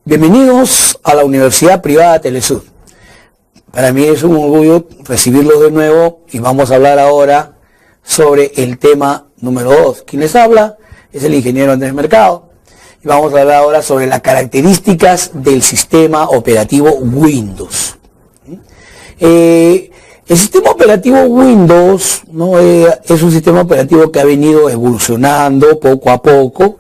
Bienvenidos a la Universidad Privada Telesur. Para mí es un orgullo recibirlos de nuevo y vamos a hablar ahora sobre el tema número 2. Quien les habla es el ingeniero Andrés Mercado y vamos a hablar ahora sobre las características del sistema operativo Windows. El sistema operativo Windows, ¿no? Es un sistema operativo que ha venido evolucionando poco a poco,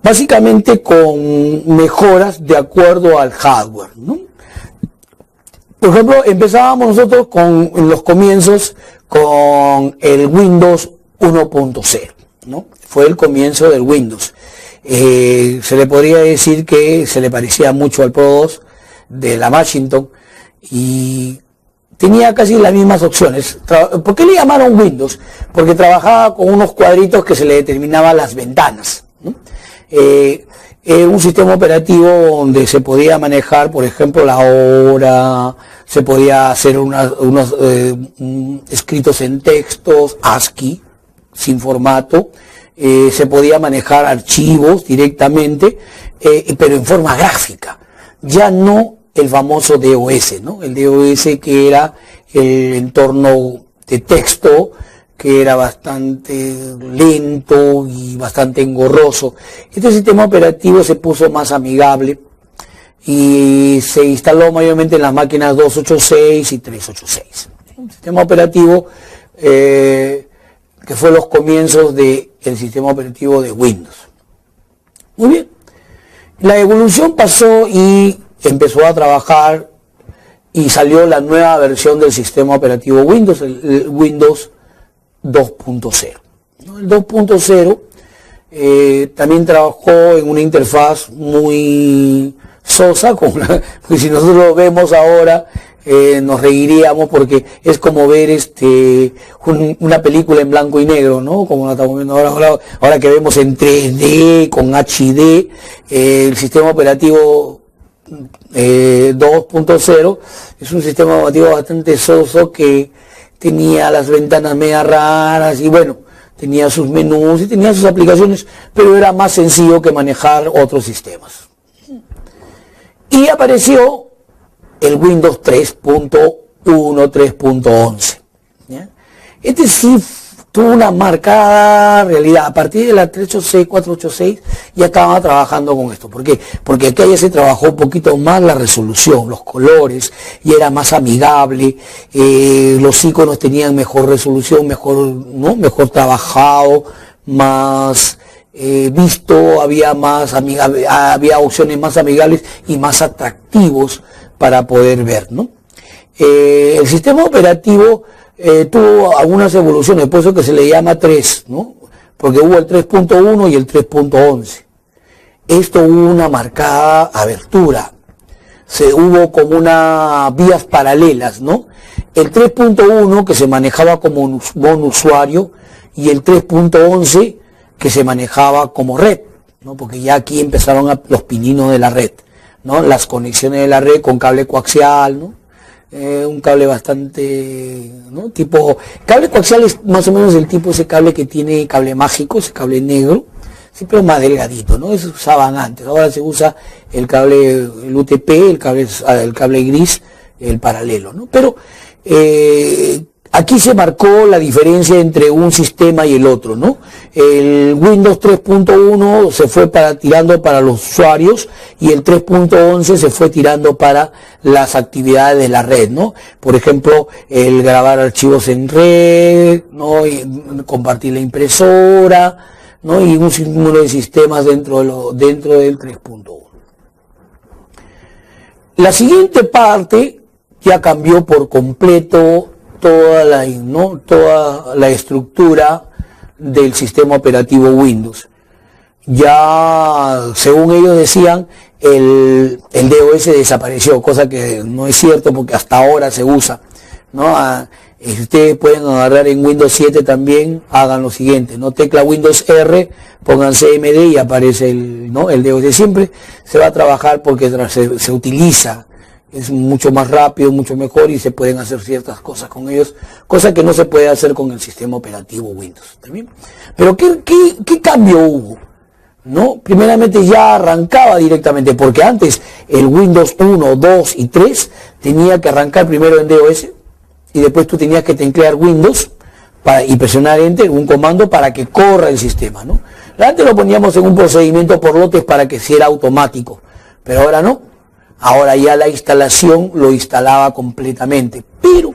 básicamente con mejoras de acuerdo al hardware, ¿no? Por ejemplo, empezábamos nosotros en los comienzos con el Windows 1.0, ¿no? Fue el comienzo del Windows. Se le podría decir que se le parecía mucho al Pro 2 de la Macintosh y tenía casi las mismas opciones. ¿Por qué le llamaron Windows? Porque trabajaba con unos cuadritos que se le determinaban las ventanas, ¿no? Un sistema operativo donde se podía manejar, por ejemplo, la hora, se podía hacer unos escritos en textos, ASCII, sin formato, se podía manejar archivos directamente, pero en forma gráfica, ya no el famoso DOS, ¿no? El DOS que era el entorno de texto, que era bastante lento y bastante engorroso. Este sistema operativo se puso más amigable y se instaló mayormente en las máquinas 286 y 386. Un sistema operativo que fue los comienzos del sistema operativo de Windows. Muy bien. La evolución pasó y empezó a trabajar y salió la nueva versión del sistema operativo Windows, el Windows 2.0. El 2.0 también trabajó en una interfaz muy sosa, porque si nosotros lo vemos ahora nos reiríamos porque es como ver una película en blanco y negro, ¿no? Como la estamos viendo ahora que vemos en 3D, con HD, el sistema operativo 2.0 es un sistema operativo bastante soso que tenía las ventanas media raras y bueno, tenía sus menús y tenía sus aplicaciones, pero era más sencillo que manejar otros sistemas. Y apareció el Windows 3.1, 3.11. Este sí tuvo una marcada realidad. A partir de la 386, 486 ya estaba trabajando con esto. ¿Por qué? Porque aquí ya se trabajó un poquito más la resolución, los colores, y era más amigable, los iconos tenían mejor resolución, mejor trabajado, más visto, había opciones más amigables y más atractivos para poder ver, ¿no? El sistema operativo tuvo algunas evoluciones, por eso que se le llama 3, ¿no? Porque hubo el 3.1 y el 3.11. Esto hubo una marcada abertura, hubo como unas vías paralelas, ¿no? El 3.1 que se manejaba como un usuario y el 3.11 que se manejaba como red, ¿no? Porque ya aquí empezaron los pininos de la red, ¿no? Las conexiones de la red con cable coaxial, ¿no? Un cable bastante, ¿no? Cable coaxial es más o menos el tipo, ese cable que tiene cable mágico, ese cable negro, siempre más delgadito, ¿no? Eso usaban antes, ahora se usa el cable, el UTP, el cable gris, el paralelo, ¿no? Pero aquí se marcó la diferencia entre un sistema y el otro, ¿no? El Windows 3.1 se fue tirando para los usuarios y el 3.11 se fue tirando para las actividades de la red, ¿no? Por ejemplo, el grabar archivos en red, ¿no? Y compartir la impresora, ¿no? Y un sinnúmero de sistemas dentro del 3.1. La siguiente parte ya cambió por completo toda la estructura del sistema operativo Windows. ya, según ellos decían, el DOS desapareció, cosa que no es cierto porque hasta ahora se usa, ¿no? Si ustedes pueden agarrar en Windows 7 también, hagan lo siguiente, ¿no? Tecla Windows R, pongan CMD y aparece el DOS. Siempre se va a trabajar porque se utiliza, es mucho más rápido, mucho mejor y se pueden hacer ciertas cosas con ellos, cosa que no se puede hacer con el sistema operativo Windows. ¿También? Pero ¿qué cambio hubo? ¿No? Primeramente ya arrancaba directamente, porque antes el Windows 1, 2 y 3 tenía que arrancar primero en DOS y después tú tenías que teclear Windows y presionar Enter, un comando para que corra el sistema, ¿no? Antes lo poníamos en un procedimiento por lotes para que sea automático, pero ahora no. Ahora ya la instalación lo instalaba completamente. Pero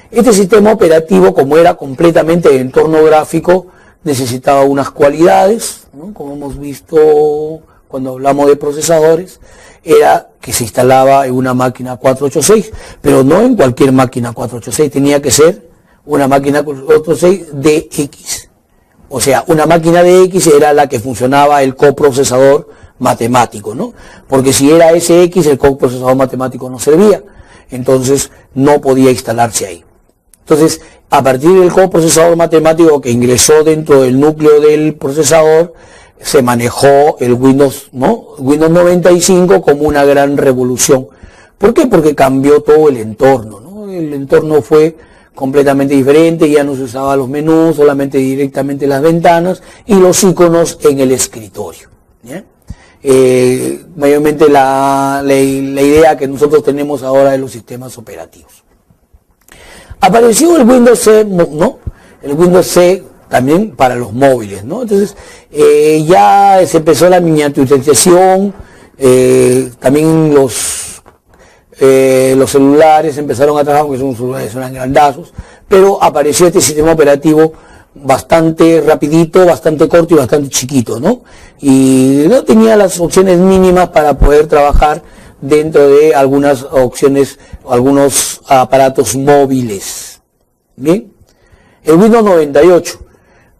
este sistema operativo, como era completamente de entorno gráfico, necesitaba unas cualidades, ¿no? Como hemos visto cuando hablamos de procesadores, era que se instalaba en una máquina 486, pero no en cualquier máquina 486, tenía que ser una máquina 486 DX. O sea, una máquina DX era la que funcionaba el coprocesador matemático, ¿no? Porque si era SX, el coprocesador matemático no servía, entonces no podía instalarse ahí. Entonces, a partir del coprocesador matemático que ingresó dentro del núcleo del procesador, se manejó el Windows, ¿no? Windows 95 como una gran revolución. ¿Por qué? Porque cambió todo el entorno, ¿no? El entorno fue completamente diferente, ya no se usaba los menús, solamente directamente las ventanas y los iconos en el escritorio, ¿ya? Mayormente la idea que nosotros tenemos ahora de los sistemas operativos. Apareció el Windows C, ¿no? El Windows C también para los móviles, ¿no? Entonces ya se empezó la miniaturización, también los celulares empezaron a trabajar, porque son celulares, eran grandazos, pero apareció este sistema operativo bastante rapidito, bastante corto y bastante chiquito, ¿no? Y no tenía las opciones mínimas para poder trabajar dentro de algunas opciones, algunos aparatos móviles. Bien, el Windows 98,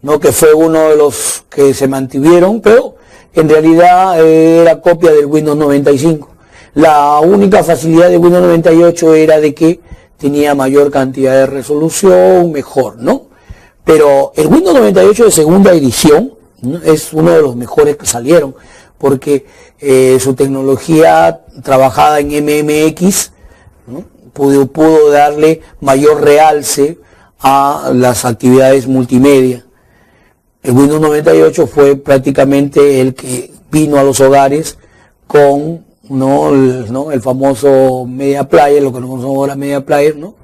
¿no? Que fue uno de los que se mantuvieron, pero en realidad era copia del Windows 95. La única facilidad de Windows 98 era de que tenía mayor cantidad de resolución, mejor, ¿no? Pero el Windows 98 de segunda edición, ¿no? Es uno de los mejores que salieron, porque su tecnología trabajada en MMX, ¿no? pudo darle mayor realce a las actividades multimedia. El Windows 98 fue prácticamente el que vino a los hogares con el famoso Media Player, lo que conocemos ahora Media Player, ¿no?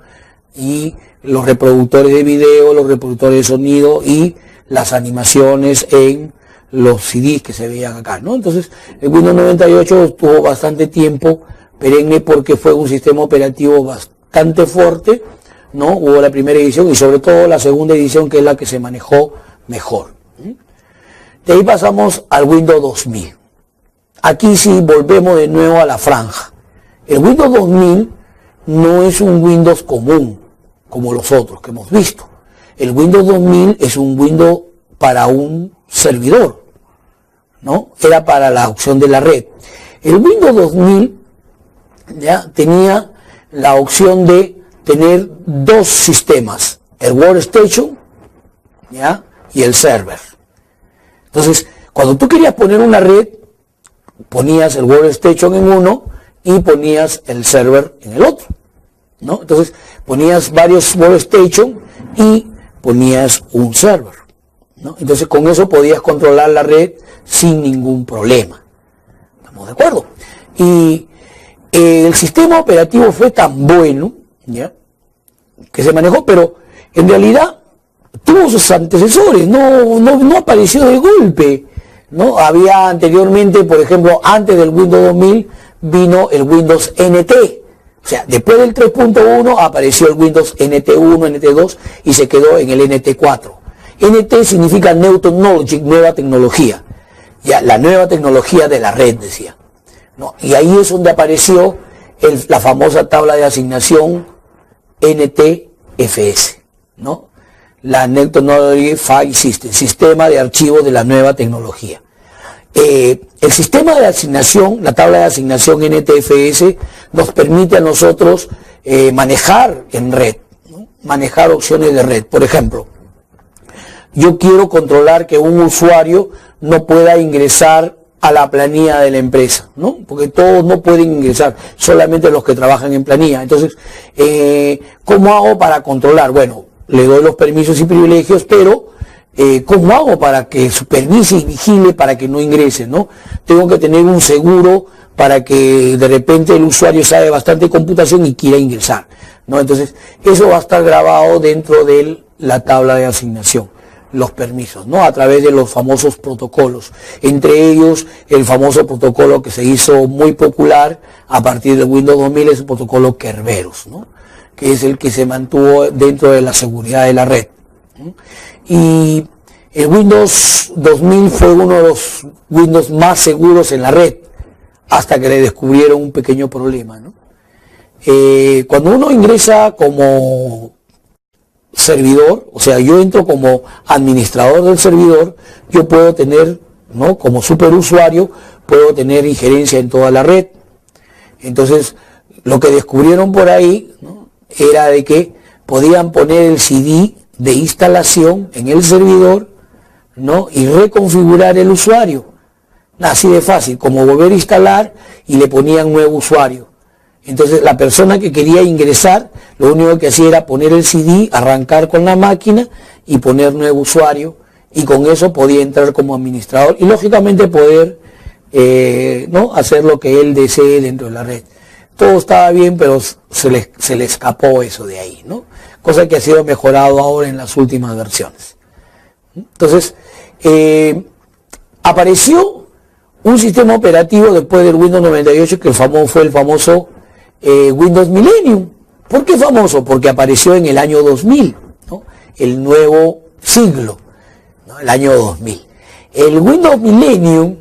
Y los reproductores de video, los reproductores de sonido y las animaciones en los CDs que se veían acá, ¿no? Entonces, el Windows 98 estuvo bastante tiempo perenne porque fue un sistema operativo bastante fuerte, ¿no? Hubo la primera edición y sobre todo la segunda edición, que es la que se manejó mejor. De ahí pasamos al Windows 2000. Aquí sí volvemos de nuevo a la franja. El Windows 2000 no es un Windows común como los otros que hemos visto. El Windows 2000 es un Windows para un servidor, ¿no? Era para la opción de la red. El Windows 2000 ya tenía la opción de tener dos sistemas, el Workstation, ¿ya? Y el server. Entonces, cuando tú querías poner una red, ponías el Workstation en uno y ponías el server en el otro, ¿no? Entonces, ponías varios Workstation y ponías un server, ¿no? Entonces, con eso podías controlar la red sin ningún problema. ¿Estamos de acuerdo? Y el sistema operativo fue tan bueno, ¿ya?, que se manejó, pero en realidad tuvo sus antecesores, no apareció de golpe, ¿no? Había anteriormente, por ejemplo, antes del Windows 2000 vino el Windows NT. O sea, después del 3.1 apareció el Windows NT1, NT2 y se quedó en el NT4. NT significa New Technology, nueva tecnología. Ya, la nueva tecnología de la red, decía, ¿no? Y ahí es donde apareció la famosa tabla de asignación NTFS, ¿no? La New Technology File System, sistema de archivos de la nueva tecnología. el sistema de asignación, la tabla de asignación NTFS, nos permite a nosotros manejar en red, ¿no? Manejar opciones de red. Por ejemplo, yo quiero controlar que un usuario no pueda ingresar a la planilla de la empresa, ¿no? Porque todos no pueden ingresar, solamente los que trabajan en planilla. Entonces, ¿cómo hago para controlar? Bueno, le doy los permisos y privilegios, pero ¿cómo hago para que supervise y vigile para que no ingrese, ¿no? Tengo que tener un seguro para que de repente el usuario sabe bastante computación y quiera ingresar, ¿no? Entonces, eso va a estar grabado dentro de la tabla de asignación, los permisos, ¿no? A través de los famosos protocolos, entre ellos el famoso protocolo que se hizo muy popular a partir de Windows 2000, es el protocolo Kerberos, ¿no? Que es el que se mantuvo dentro de la seguridad de la red, ¿no? Y el Windows 2000 fue uno de los Windows más seguros en la red, hasta que le descubrieron un pequeño problema, ¿no? Cuando uno ingresa como servidor, o sea, yo entro como administrador del servidor, yo puedo tener, ¿no? Como superusuario, puedo tener injerencia en toda la red. Entonces, lo que descubrieron por ahí, ¿no? Era de que podían poner el CD de instalación en el servidor, ¿no? Y reconfigurar el usuario. Así de fácil, como volver a instalar, y le ponían nuevo usuario. Entonces la persona que quería ingresar, lo único que hacía era poner el CD, arrancar con la máquina y poner nuevo usuario, y con eso podía entrar como administrador y lógicamente poder ¿no? hacer lo que él desee dentro de la red. Todo estaba bien, pero se le escapó eso de ahí, ¿no? Cosa que ha sido mejorado ahora en las últimas versiones. Entonces, apareció un sistema operativo después del Windows 98 que fue el famoso Windows Millennium. ¿Por qué famoso? Porque apareció en el año 2000, ¿no? El nuevo siglo, ¿no? El año 2000. El Windows Millennium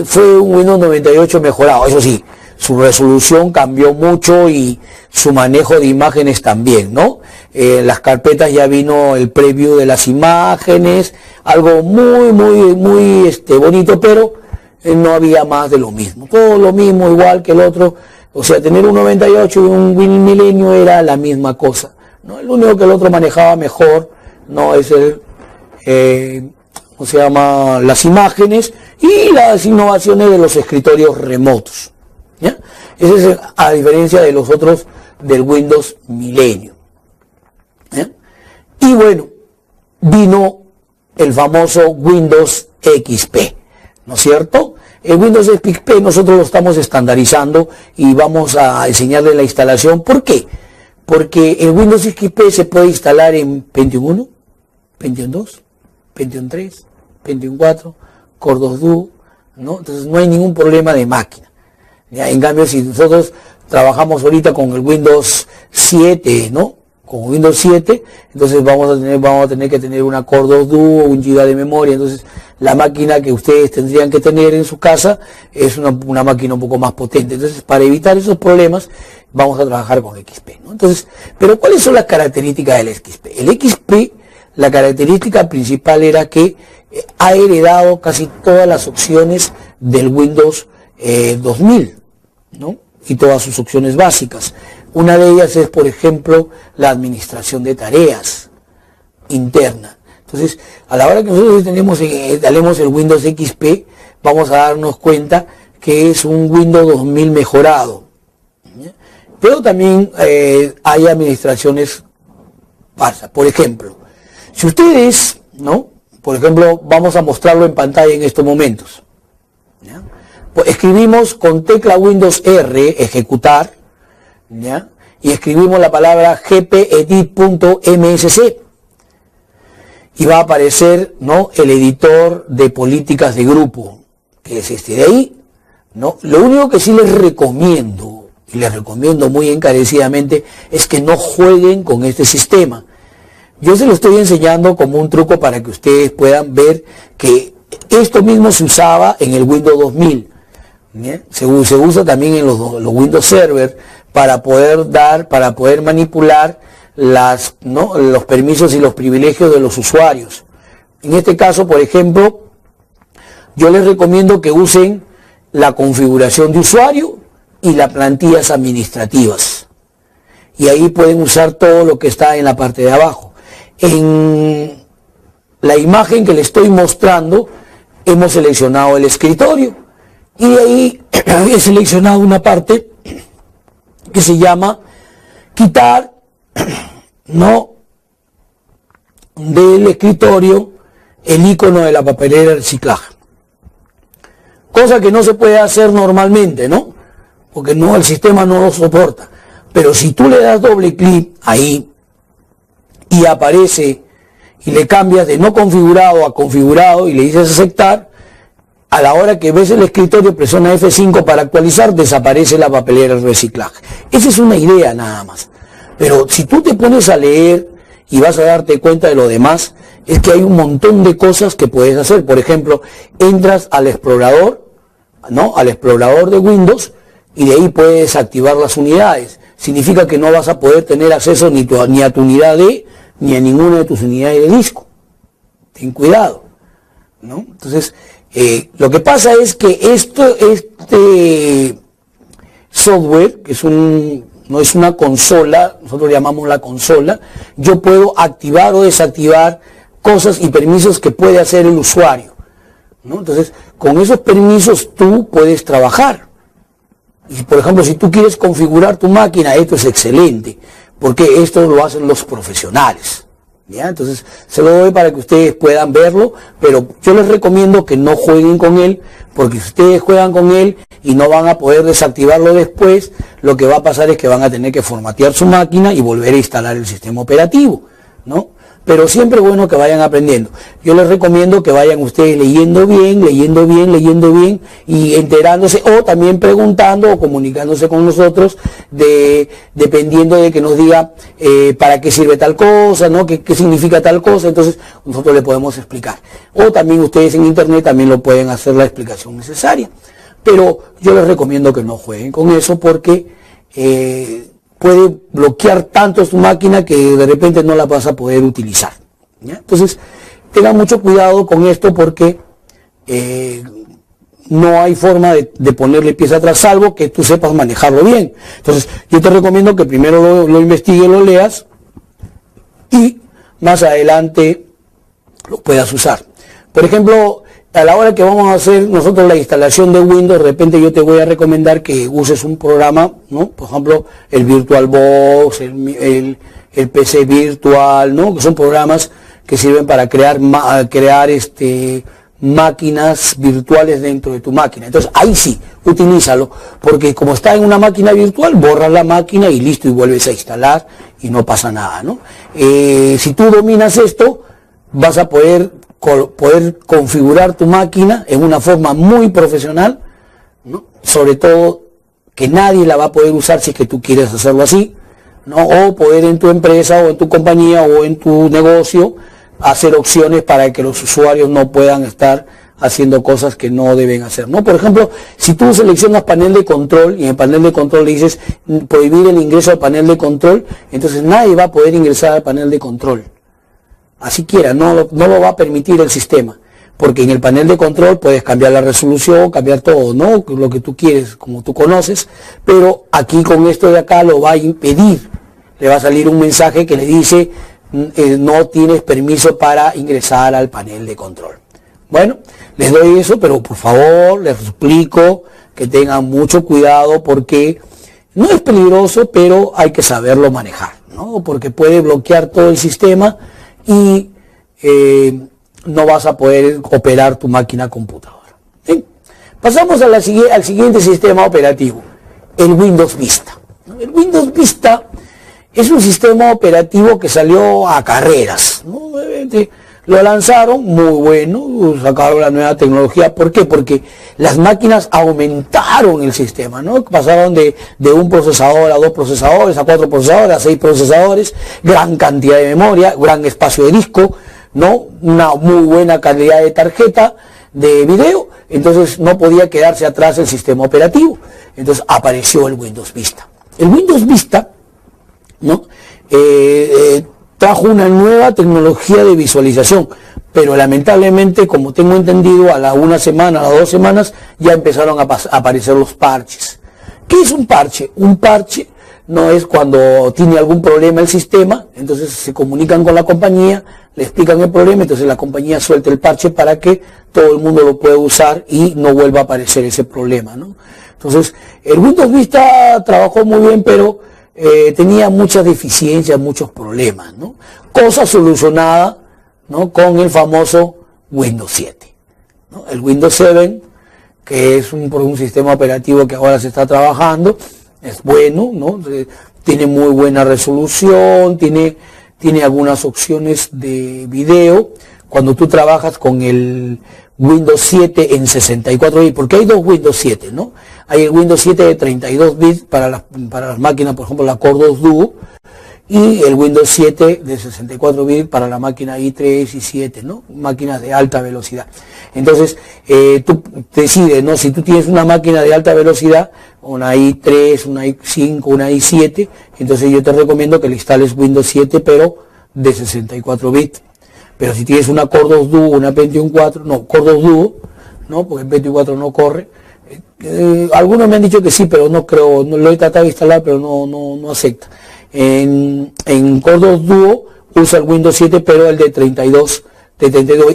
fue un Windows 98 mejorado, eso sí, su resolución cambió mucho y su manejo de imágenes también, ¿no? Las carpetas ya vino el preview de las imágenes, algo muy bonito, pero no había más de lo mismo, todo lo mismo, igual que el otro. O sea, tener un 98 y un Windows Millennium era la misma cosa, ¿no? Lo único que el otro manejaba mejor, ¿no? Es ¿cómo se llama? Las imágenes y las innovaciones de los escritorios remotos, ¿ya? Esa es a diferencia de los otros del Windows Millennium, ¿ya? Y bueno, vino el famoso Windows XP, ¿no es cierto? El Windows XP nosotros lo estamos estandarizando y vamos a enseñarle la instalación. ¿Por qué? Porque el Windows XP se puede instalar en Pentium 1, Pentium 2, Pentium 3, Pentium 4, Core 2 Duo, ¿no? Entonces no hay ningún problema de máquina. ¿Ya? En cambio, si nosotros trabajamos ahorita con el Windows 7, ¿no? Con Windows 7, entonces vamos a tener que tener una Core 2 Duo, 1 GB de memoria. Entonces la máquina que ustedes tendrían que tener en su casa es una máquina un poco más potente. Entonces, para evitar esos problemas, vamos a trabajar con XP, ¿no? Entonces, pero ¿cuáles son las características del XP? El XP, la característica principal era que ha heredado casi todas las opciones del Windows 2000, ¿no? Y todas sus opciones básicas. Una de ellas es, por ejemplo, la administración de tareas interna. Entonces, a la hora que nosotros tenemos el Windows XP, vamos a darnos cuenta que es un Windows 2000 mejorado. ¿Ya? Pero también hay administraciones falsas. Por ejemplo, si ustedes, ¿no? Por ejemplo, vamos a mostrarlo en pantalla en estos momentos, ¿ya? Pues escribimos con tecla Windows R, ejecutar, ¿ya? Y escribimos la palabra gpedit.msc y va a aparecer, ¿no? El editor de políticas de grupo, que es este de ahí, ¿no? Lo único que sí les recomiendo, y les recomiendo muy encarecidamente, es que no jueguen con este sistema. Yo se lo estoy enseñando como un truco para que ustedes puedan ver que esto mismo se usaba en el Windows 2000, ¿ya? Se usa también en los Windows Server para poder manipular los permisos y los privilegios de los usuarios. En este caso, por ejemplo, yo les recomiendo que usen la configuración de usuario y las plantillas administrativas. Y ahí pueden usar todo lo que está en la parte de abajo. En la imagen que les estoy mostrando, hemos seleccionado el escritorio. Y de ahí he seleccionado una parte que se llama quitar, ¿no?, del escritorio el icono de la papelera de reciclaje. Cosa que no se puede hacer normalmente, ¿no? Porque no, el sistema no lo soporta. Pero si tú le das doble clic ahí y aparece y le cambias de no configurado a configurado y le dices aceptar, a la hora que ves el escritorio presiona F5 para actualizar, desaparece la papelera de reciclaje. Esa es una idea nada más. Pero si tú te pones a leer y vas a darte cuenta de lo demás, es que hay un montón de cosas que puedes hacer. Por ejemplo, entras al explorador, ¿no?, al explorador de Windows, y de ahí puedes activar las unidades. Significa que no vas a poder tener acceso ni a tu unidad D, ni a ninguna de tus unidades de disco. Ten cuidado, ¿no? Entonces, lo que pasa es que este software, que no es una consola, nosotros llamamos la consola, yo puedo activar o desactivar cosas y permisos que puede hacer el usuario, ¿no? Entonces, con esos permisos tú puedes trabajar. Y por ejemplo, si tú quieres configurar tu máquina, esto es excelente, porque esto lo hacen los profesionales, ¿ya? Entonces, se lo doy para que ustedes puedan verlo, pero yo les recomiendo que no jueguen con él, porque si ustedes juegan con él y no van a poder desactivarlo después, lo que va a pasar es que van a tener que formatear su máquina y volver a instalar el sistema operativo, ¿no? Pero siempre es bueno que vayan aprendiendo. Yo les recomiendo que vayan ustedes leyendo bien y enterándose, o también preguntando o comunicándose con nosotros, dependiendo de que nos diga para qué sirve tal cosa, ¿no?, qué significa tal cosa. Entonces nosotros le podemos explicar. O también ustedes en internet también lo pueden hacer la explicación necesaria. Pero yo les recomiendo que no jueguen con eso, porque puede bloquear tanto tu máquina que de repente no la vas a poder utilizar, ¿ya? Entonces, tengan mucho cuidado con esto, porque no hay forma de ponerle pies atrás, salvo que tú sepas manejarlo bien. Entonces, yo te recomiendo que primero lo investigues, lo leas, y más adelante lo puedas usar. Por ejemplo, a la hora que vamos a hacer nosotros la instalación de Windows, de repente yo te voy a recomendar que uses un programa, ¿no? Por ejemplo, el VirtualBox, el PC Virtual, ¿no?, que son programas que sirven para crear máquinas virtuales dentro de tu máquina. Entonces, ahí sí, utilízalo, porque como está en una máquina virtual, borras la máquina y listo, y vuelves a instalar y no pasa nada, ¿no? Si tú dominas esto, vas a poder configurar tu máquina en una forma muy profesional, ¿no? Sobre todo que nadie la va a poder usar si es que tú quieres hacerlo así, ¿no? O poder en tu empresa o en tu compañía o en tu negocio hacer opciones para que los usuarios no puedan estar haciendo cosas que no deben hacer, ¿no? Por ejemplo, si tú seleccionas panel de control y en el panel de control le dices prohibir el ingreso al panel de control, entonces nadie va a poder ingresar al panel de control. Así quiera, no lo va a permitir el sistema, porque en el panel de control puedes cambiar la resolución, cambiar todo, ¿no?, lo que tú quieres, como tú conoces, pero aquí con esto de acá lo va a impedir. Le va a salir un mensaje que le dice no tienes permiso para ingresar al panel de control. Bueno, les doy eso, pero por favor les suplico que tengan mucho cuidado, porque no es peligroso, pero hay que saberlo manejar, ¿no?, porque puede bloquear todo el sistema y no vas a poder operar tu máquina computadora. ¿Sí? Pasamos al siguiente sistema operativo, el Windows Vista. El Windows Vista es un sistema operativo que salió a carreras, ¿no? Lo lanzaron, muy bueno, sacaron la nueva tecnología. ¿Por qué? Porque las máquinas aumentaron el sistema, ¿no? Pasaron de un procesador a 2 procesadores, a 4 procesadores, a 6 procesadores, gran cantidad de memoria, gran espacio de disco, ¿no? Una muy buena calidad de tarjeta de video. Entonces no podía quedarse atrás el sistema operativo. Entonces apareció el Windows Vista. El Windows Vista, ¿no?, trajo una nueva tecnología de visualización. pero lamentablemente, como tengo entendido, a la una semana, a las 2 semanas, ya empezaron a aparecer los parches. ¿Qué es un parche? Un parche no es cuando tiene algún problema el sistema, entonces se comunican con la compañía, le explican el problema, entonces la compañía suelta el parche para que todo el mundo lo pueda usar y no vuelva a aparecer ese problema, ¿no? Entonces, el Windows Vista trabajó muy bien, pero tenía muchas deficiencias, muchos problemas, ¿no? Cosa solucionada, ¿no?, con el famoso Windows 7, ¿no? El Windows 7, que es un sistema operativo que ahora se está trabajando, es bueno, ¿no? Tiene muy buena resolución, tiene algunas opciones de video. Cuando tú trabajas con el Windows 7 en 64 bits, porque hay dos Windows 7, ¿no? Hay el Windows 7 de 32 bits para las máquinas, por ejemplo, la Core 2 Duo, y el Windows 7 de 64 bits para la máquina i3 y 7, ¿no? Máquinas de alta velocidad. Entonces, tú decides, ¿no? Si tú tienes una máquina de alta velocidad, una i3, una i5, una i7, entonces yo te recomiendo que le instales Windows 7, pero de 64 bits. Pero si tienes una Core 2 Duo, una Pentium 4, no, Core 2 Duo, ¿no? Porque el Pentium 4 no corre. Algunos me han dicho que sí, pero no creo, no lo he tratado de instalar, pero no acepta. En Core 2 Duo usa el Windows 7, pero el de 32,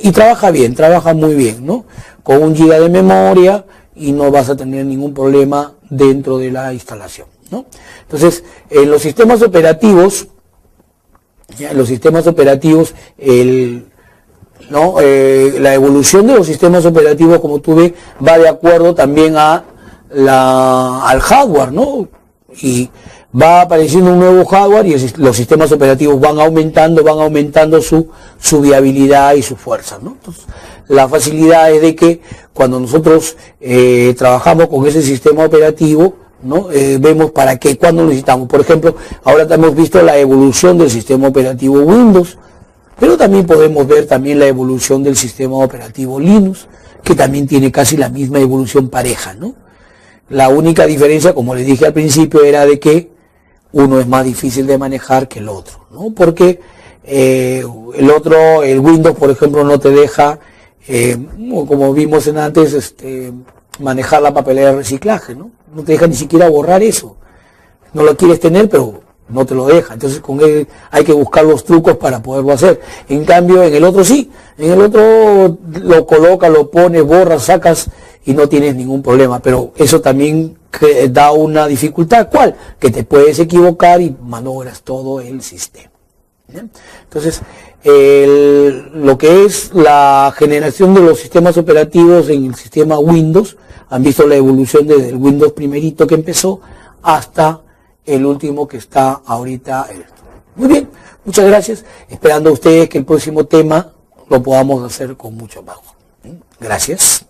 y trabaja bien, trabaja muy bien, ¿no? Con 1 GB de memoria y no vas a tener ningún problema dentro de la instalación, ¿no? Entonces, en los sistemas operativos, la evolución de los sistemas operativos, como tú ves, va de acuerdo también al hardware, ¿no? Y va apareciendo un nuevo hardware y los sistemas operativos van aumentando su viabilidad y su fuerza, ¿no? Entonces, la facilidad es de que cuando nosotros trabajamos con ese sistema operativo, ¿no? Vemos para qué, cuándo lo necesitamos. Por ejemplo, ahora hemos visto la evolución del sistema operativo Windows, pero también podemos ver también la evolución del sistema operativo Linux, que también tiene casi la misma evolución pareja, ¿no? La única diferencia, como les dije al principio, era de que uno es más difícil de manejar que el otro, ¿no? Porque el Windows, por ejemplo, no te deja, como vimos antes, manejar la papelera de reciclaje, ¿no? No te deja ni siquiera borrar eso. No lo quieres tener, pero no te lo deja. Entonces con él hay que buscar los trucos para poderlo hacer. En cambio, en el otro sí. En el otro lo colocas, lo pones, borras, sacas y no tienes ningún problema. Pero eso también da una dificultad. ¿Cuál? Que te puedes equivocar y maniobras todo el sistema. ¿Bien? Entonces, lo que es la generación de los sistemas operativos en el sistema Windows, han visto la evolución desde el Windows primerito que empezó hasta el último que está ahorita. Muy bien, muchas gracias. Esperando a ustedes que el próximo tema lo podamos hacer con mucho más. Gracias.